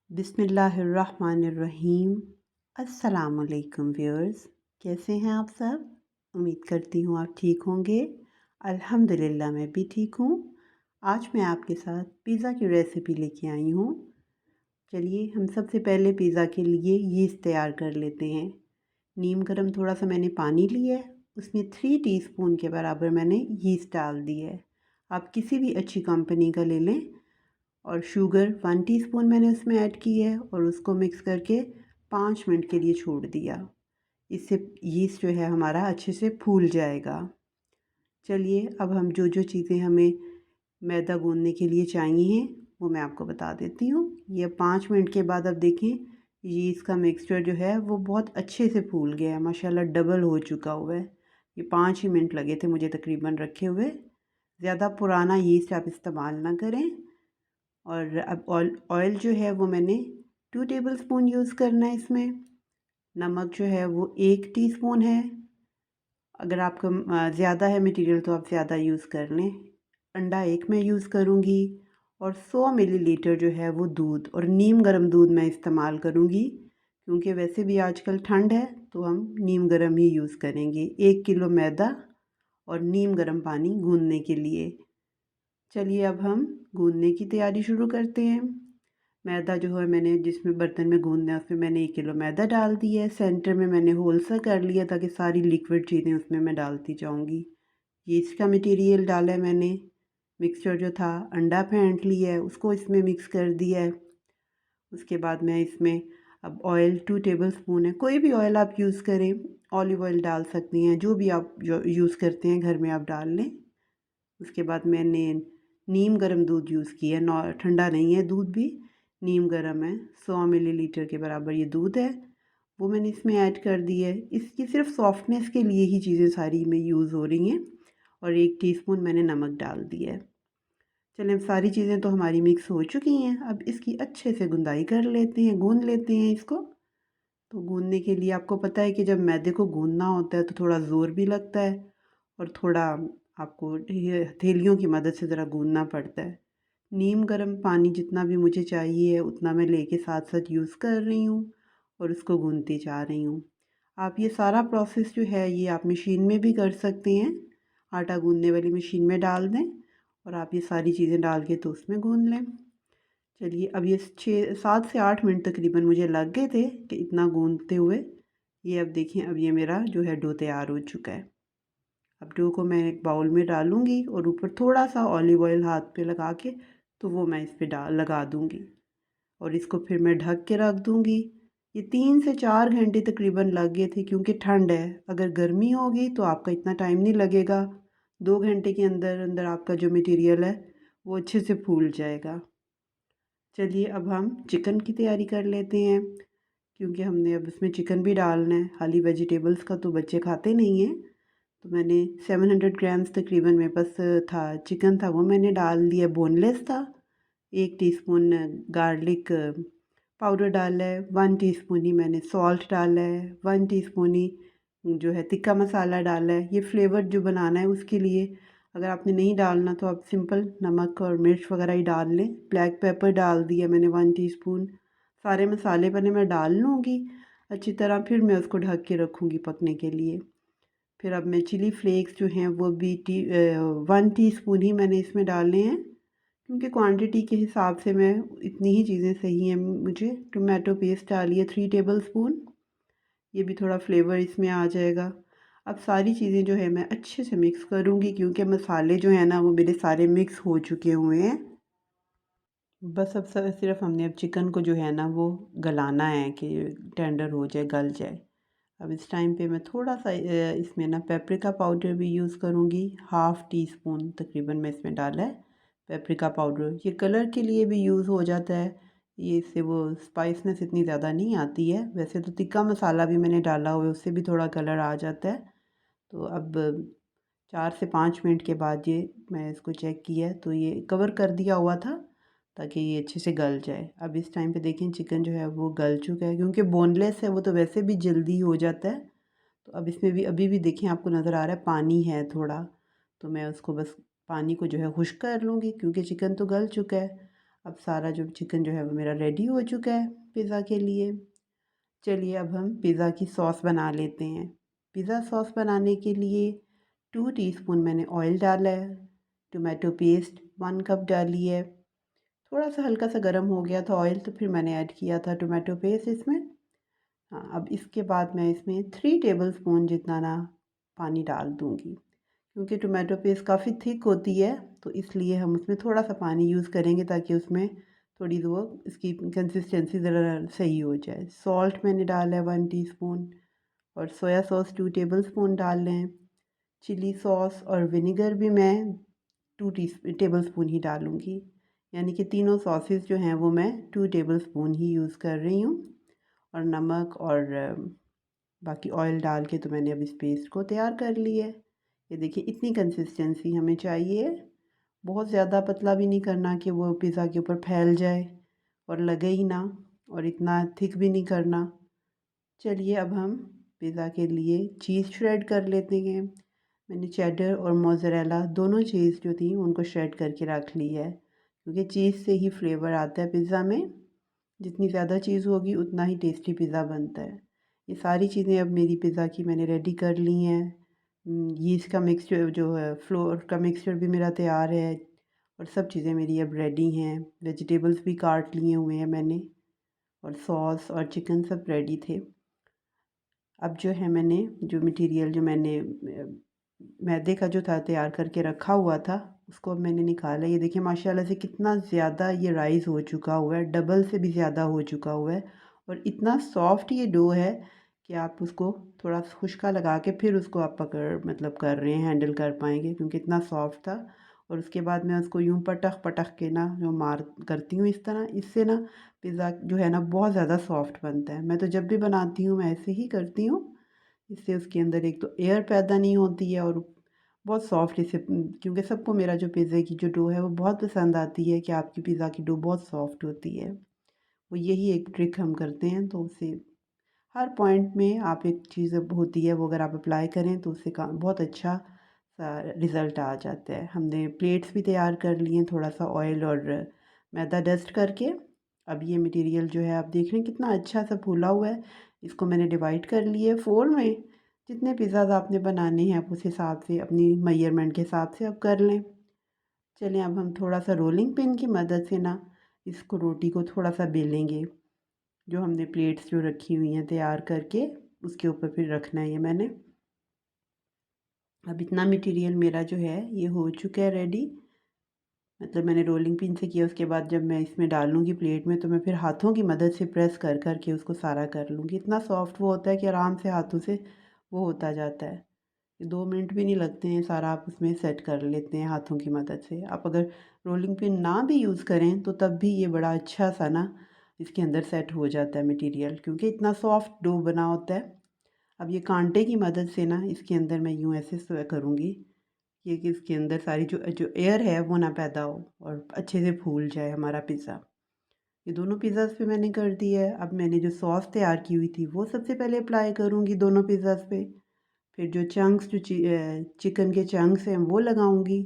बिस्मिल्लाहिर्रहमानिर्रहीम। अस्सलामुअलैकुम व्यूअर्स, कैसे हैं आप सब? उम्मीद करती हूँ आप ठीक होंगे। अल्हम्दुलिल्लाह मैं भी ठीक हूँ। आज मैं आपके साथ पिज़्ज़ा की रेसिपी लेके आई हूँ। चलिए हम सबसे पहले पिज़्ज़ा के लिए यीस्ट तैयार कर लेते हैं। नीम गर्म थोड़ा सा मैंने पानी लिया है, उसमें 3 टीस्पून के बराबर मैंने यीस्ट डाल दी है। आप किसी भी अच्छी कंपनी का ले लें। और शुगर 1 टीस्पून मैंने उसमें ऐड की है और उसको मिक्स करके 5 मिनट के लिए छोड़ दिया। इससे यीस्ट जो है हमारा अच्छे से फूल जाएगा। चलिए अब हम जो जो चीज़ें हमें मैदा गूंदने के लिए चाहिए वो मैं आपको बता देती हूँ। ये 5 मिनट के बाद अब देखें यीस्ट का मिक्सचर जो है वो बहुत अच्छे से फूल गया है, माशाल्लाह डबल हो चुका हुआ है। ये 5 ही मिनट लगे थे मुझे तकरीबन रखे हुए। ज़्यादा पुराना यीस्ट आप इस्तेमाल ना करें। और अब ऑयल जो है वो मैंने 2 टेबलस्पून यूज़ करना है इसमें। नमक जो है वो 1 टीस्पून है। अगर आपका ज़्यादा है मटेरियल तो आप ज़्यादा यूज़ कर लें। अंडा एक मैं यूज़ करूँगी और 100 मिलीलीटर जो है वो दूध, और नीम गर्म दूध मैं इस्तेमाल करूँगी क्योंकि वैसे भी आजकल ठंड है तो हम नीम गर्म ही यूज़ करेंगे। 1 किलो मैदा और नीम गर्म पानी गूंदने के लिए। चलिए अब हम गूंदने की तैयारी शुरू करते हैं। मैदा जो है मैंने जिसमें बर्तन में गूंदना है उसमें मैंने 1 किलो मैदा डाल दिया है। सेंटर में मैंने होल सा कर लिया ताकि सारी लिक्विड चीज़ें उसमें मैं डालती जाऊंगी। यीस्ट का मटेरियल डाला है मैंने। मिक्सचर जो था अंडा फेंट लिया है उसको इसमें मिक्स कर दिया है। उसके बाद मैं इसमें अब ऑयल 2 टेबलस्पून है, कोई भी ऑयल आप यूज़ करें। ऑलिव ऑयल डाल सकती हैं, जो भी आप जो यूज़ करते हैं घर में आप डाल लें। उसके बाद मैंने नीम गर्म दूध यूज़ किया, ठंडा नहीं है दूध भी, नीम गर्म है। 100 मिलीलीटर के बराबर ये दूध है, वो मैंने इसमें ऐड कर दी है। इसकी सिर्फ सॉफ्टनेस के लिए ही चीज़ें सारी में यूज़ हो रही हैं। और 1 टीस्पून मैंने नमक डाल दिया है। चलें सारी चीज़ें तो हमारी मिक्स हो चुकी हैं, अब इसकी अच्छे से गुंदाई कर लेते हैं, गूंद लेते हैं इसको। तो गूंदने के लिए आपको पता है कि जब मैदे को गूंदना होता है तो थोड़ा ज़ोर भी लगता है और थोड़ा आपको ये हथेलियों की मदद से ज़रा गूंदना पड़ता है। नीम गर्म पानी जितना भी मुझे चाहिए उतना मैं लेके साथ साथ यूज़ कर रही हूँ और उसको गूंदती जा रही हूँ। आप ये सारा प्रोसेस जो है ये आप मशीन में भी कर सकते हैं। आटा गूंदने वाली मशीन में डाल दें और आप ये सारी चीज़ें डाल के तो उसमें गूंद लें। चलिए अब ये 7 से 8 मिनट तकरीबन मुझे लग गए थे कि इतना गूंदते हुए। ये अब देखिए अब ये मेरा जो है डो तैयार हो चुका है। अब डो को मैं एक बाउल में डालूंगी और ऊपर थोड़ा सा ऑलिव ऑयल हाथ पे लगा के तो वो मैं इस पे लगा दूंगी और इसको फिर मैं ढक के रख दूंगी। ये 3 से 4 घंटे तकरीबन लग गए थे क्योंकि ठंड है। अगर गर्मी होगी तो आपका इतना टाइम नहीं लगेगा। 2 घंटे के अंदर अंदर आपका जो मटेरियल है वो अच्छे से फूल जाएगा। चलिए अब हम चिकन की तैयारी कर लेते हैं क्योंकि हमने अब उसमें चिकन भी डालना है। खाली वेजिटेबल्स का तो बच्चे खाते नहीं हैं। तो मैंने 700 ग्राम्स तकरीबन मेरे पास था चिकन था, वो मैंने डाल दिया। बोनलेस था। 1 टीस्पून गार्लिक पाउडर डाला है। 1 टीस्पून ही मैंने सॉल्ट डाला है। 1 टीस्पून ही जो है तिक्का मसाला डाला है। ये फ्लेवर जो बनाना है उसके लिए। अगर आपने नहीं डालना तो आप सिंपल नमक और मिर्च वगैरह ही डाल लें। ब्लैक पेपर डाल दिया मैंने 1 टीस्पून। सारे मसाले पहले मैं डाल लूँगी अच्छी तरह, फिर मैं उसको ढक के रखूँगी पकने के लिए। फिर अब मैं चिली फ्लेक्स जो हैं वो भी 1 टीस्पून ही मैंने इसमें डाले हैं क्योंकि क्वांटिटी के हिसाब से मैं इतनी ही चीज़ें सही हैं मुझे। टोमेटो पेस्ट डालिए 3 टेबलस्पून, ये भी थोड़ा फ्लेवर इसमें आ जाएगा। अब सारी चीज़ें जो है मैं अच्छे से मिक्स करूँगी क्योंकि मसाले जो हैं ना वो मेरे सारे मिक्स हो चुके हुए हैं। बस अब सिर्फ हमने अब चिकन को जो है ना वो गलाना है कि टेंडर हो जाए, गल जाए। अब इस टाइम पे मैं थोड़ा सा इसमें ना पेपरिका पाउडर भी यूज़ करूँगी। 1/2 टीस्पून तकरीबन मैं इसमें डाला है पेपरिका पाउडर। ये कलर के लिए भी यूज़ हो जाता है, ये इससे वो स्पाइसनेस इतनी ज़्यादा नहीं आती है। वैसे तो तिक्का मसाला भी मैंने डाला हुआ है, उससे भी थोड़ा कलर आ जाता है। तो अब 4 से 5 मिनट के बाद ये मैं इसको चेक किया तो ये कवर कर दिया हुआ था ताकि ये अच्छे से गल जाए। अब इस टाइम पे देखें चिकन जो है वो गल चुका है क्योंकि बोनलेस है वो तो वैसे भी जल्दी हो जाता है। तो अब इसमें भी अभी भी देखें आपको नज़र आ रहा है पानी है थोड़ा, तो मैं उसको बस पानी को जो है खुश्क कर लूँगी क्योंकि चिकन तो गल चुका है। अब सारा जो चिकन जो है वो मेरा रेडी हो चुका है पिज़्ज़ा के लिए। चलिए अब हम पिज़्ज़ा की सॉस बना लेते हैं। पिज़्ज़ा सॉस बनाने के लिए 2 टीस्पून मैंने ऑयल डाला है। टोमेटो पेस्ट 1 कप डाली है। थोड़ा सा हल्का सा गर्म हो गया था ऑयल, तो फिर मैंने ऐड किया था टोमेटो पेस्ट इसमें। हाँ, अब इसके बाद मैं इसमें 3 टेबलस्पून जितना ना पानी डाल दूँगी, क्योंकि टोमेटो पेस्ट काफ़ी थिक होती है, तो इसलिए हम उसमें थोड़ा सा पानी यूज़ करेंगे ताकि उसमें थोड़ी वो इसकी कंसिस्टेंसी ज़रा सही हो जाए। सॉल्ट मैंने डाला है 1 टीस्पून और सोया सॉस 2 टेबलस्पून डाल लें। चिली सॉस और विनेगर भी मैं 2 टेबलस्पून ही डालूँगी, यानी कि तीनों सॉसेस जो हैं वो मैं 2 टेबलस्पून ही यूज़ कर रही हूँ। और नमक और बाकी ऑयल डाल के तो मैंने अब इस पेस्ट को तैयार कर लिया है। ये देखिए इतनी कंसिस्टेंसी हमें चाहिए, बहुत ज़्यादा पतला भी नहीं करना कि वो पिज़्ज़ा के ऊपर फैल जाए और लगे ही ना, और इतना थिक भी नहीं करना। चलिए अब हम पिज़्ज़ा के लिए चीज़ श्रेड कर लेते हैं। मैंने चेडर और मोज़रेला दोनों चीज़ जो थी उनको श्रेड करके रख ली है, क्योंकि चीज़ से ही फ्लेवर आता है पिज़्ज़ा में। जितनी ज़्यादा चीज़ होगी उतना ही टेस्टी पिज़्ज़ा बनता है। ये सारी चीज़ें अब मेरी पिज़्ज़ा की मैंने रेडी कर ली हैं। यीस्ट का मिक्सचर जो है, फ्लोर का मिक्सचर भी मेरा तैयार है और सब चीज़ें मेरी अब रेडी हैं। वेजिटेबल्स भी काट लिए हुए हैं मैंने, और सॉस और चिकन सब रेडी थे। अब जो है मैंने जो मटेरियल जो मैंने मैदे का जो था तैयार करके रखा हुआ था, उसको अब मैंने निकाला। ये देखिए माशाल्लाह से कितना ज़्यादा ये राइज़ हो चुका हुआ है, डबल से भी ज़्यादा हो चुका हुआ है, और इतना सॉफ्ट ये डो है कि आप उसको थोड़ा खुशका लगा के फिर उसको आप पकड़ मतलब कर रहे हैं, हैंडल कर पाएंगे, क्योंकि इतना सॉफ्ट था। और उसके बाद मैं उसको यूँ पटक पटक के ना जो मार करती हूँ इस तरह, इससे ना पिज़्ज़ा जो है ना बहुत ज़्यादा सॉफ्ट बनता है। मैं तो जब भी बनाती हूँ मैं ऐसे ही करती हूँ। इससे उसके अंदर एक तो एयर पैदा नहीं होती है, और बहुत सॉफ्ट इसे, क्योंकि सबको मेरा जो पिज़्ज़े की जो डो है वो बहुत पसंद आती है कि आपकी पिज़्ज़ा की डो बहुत सॉफ्ट होती है। वो यही एक ट्रिक हम करते हैं, तो उससे हर पॉइंट में आप एक चीज़ होती है वो अगर आप अप्लाई करें तो उससे बहुत अच्छा सा रिज़ल्ट आ जाता है। हमने प्लेट्स भी तैयार कर लिए हैं थोड़ा सा ऑयल और मैदा डस्ट करके। अब ये मटेरियल जो है आप देख रहे हैं कितना अच्छा सा फूला हुआ है। इसको मैंने डिवाइड कर लिए 4 में। जितने पिज़्ज़ाज़ आपने बनाने हैं आप उस हिसाब से अपनी मेजरमेंट के हिसाब से आप कर लें। चलें अब हम थोड़ा सा रोलिंग पिन की मदद से ना इसको रोटी को थोड़ा सा बेलेंगे। जो हमने प्लेट्स जो रखी हुई हैं तैयार करके उसके ऊपर फिर रखना है ये मैंने। अब इतना मटेरियल मेरा जो है ये हो चुका है रेडी। मतलब मैंने रोलिंग पिन से किया, उसके बाद जब मैं इसमें डालूँगी प्लेट में तो मैं फिर हाथों की मदद से प्रेस कर कर के उसको सारा कर लूँगी। इतना सॉफ्ट वो होता है कि आराम से हाथों से वो होता जाता है। 2 मिनट भी नहीं लगते हैं, सारा आप उसमें सेट कर लेते हैं हाथों की मदद से। आप अगर रोलिंग पिन ना भी यूज़ करें तो तब भी ये बड़ा अच्छा सा ना इसके अंदर सेट हो जाता है मटेरियल, क्योंकि इतना सॉफ्ट डो बना होता है। अब ये कांटे की मदद से ना इसके अंदर मैं यूँ ऐसे करूँगी कि इसके अंदर सारी जो जो एयर है वो ना पैदा हो और अच्छे से फूल जाए हमारा पिज़्ज़ा। ये दोनों पिज़्ज़ाज़ पे मैंने कर दिया है। अब मैंने जो सॉस तैयार की हुई थी वो सबसे पहले अप्लाई करूँगी दोनों पिज़्ज़ाज़ पे। फिर जो चंक्स जो चिकन के चंक्स हैं वो लगाऊंगी।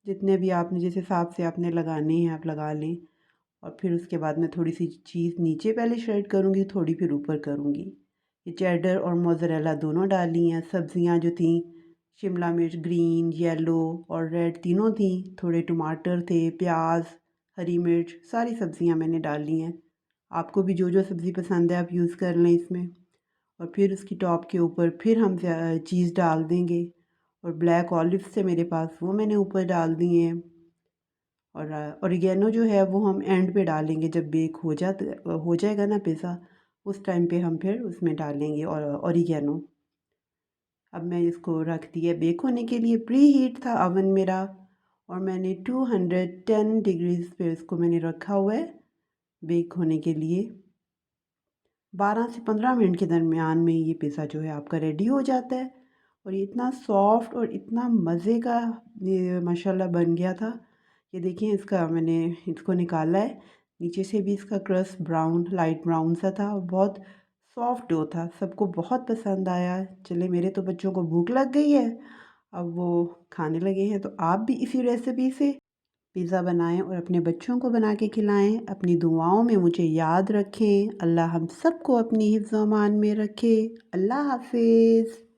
जितने भी आपने जिस हिसाब से आपने लगाने हैं आप लगा लें। और फिर उसके बाद मैं थोड़ी सी चीज़ नीचे पहले श्रेड करूँगी, थोड़ी फिर ऊपर करूँगी। ये चेडर और मोज़रेला दोनों डाली हैं। सब्जियां जो थी शिमला मिर्च ग्रीन येलो और रेड तीनों थी। थोड़े टमाटर थे, प्याज, हरी मिर्च, सारी सब्जियां मैंने डाली हैं। आपको भी जो जो सब्ज़ी पसंद है आप यूज़ कर लें इसमें। और फिर उसकी टॉप के ऊपर फिर हम चीज़ डाल देंगे। और ब्लैक ऑलिव्स थे मेरे पास, वो मैंने ऊपर डाल दिए हैं। और ऑरिगेनो जो है वो हम एंड पे डालेंगे, जब बेक हो जाएगा ना पिज़्ज़ा, उस टाइम पे हम फिर उसमें डालेंगे और ऑरिगेनो। अब मैं इसको रख दिया बेक होने के लिए। प्री हीट था अवन मेरा, और मैंने 210 डिग्रीज़ पे इसको मैंने रखा हुआ है बेक होने के लिए। 12 से 15 मिनट के दरमियान में ये पिज़्ज़ा जो है आपका रेडी हो जाता है। और ये इतना सॉफ्ट और इतना मज़े का ये माशाल्लाह बन गया था। ये देखिए इसका मैंने इसको निकाला है, नीचे से भी इसका क्रस्ट ब्राउन लाइट ब्राउन सा था और बहुत सॉफ्ट डो था। सबको बहुत पसंद आया। चले मेरे तो बच्चों को भूख लग गई है, अब वो खाने लगे हैं। तो आप भी इसी रेसिपी से पिज़्ज़ा बनाएं और अपने बच्चों को बना के खिलाएं। अपनी दुआओं में मुझे याद रखें। अल्लाह हम सबको अपनी हिफ्ज़-ओ-अमान में रखे। अल्लाह हाफ़िज़।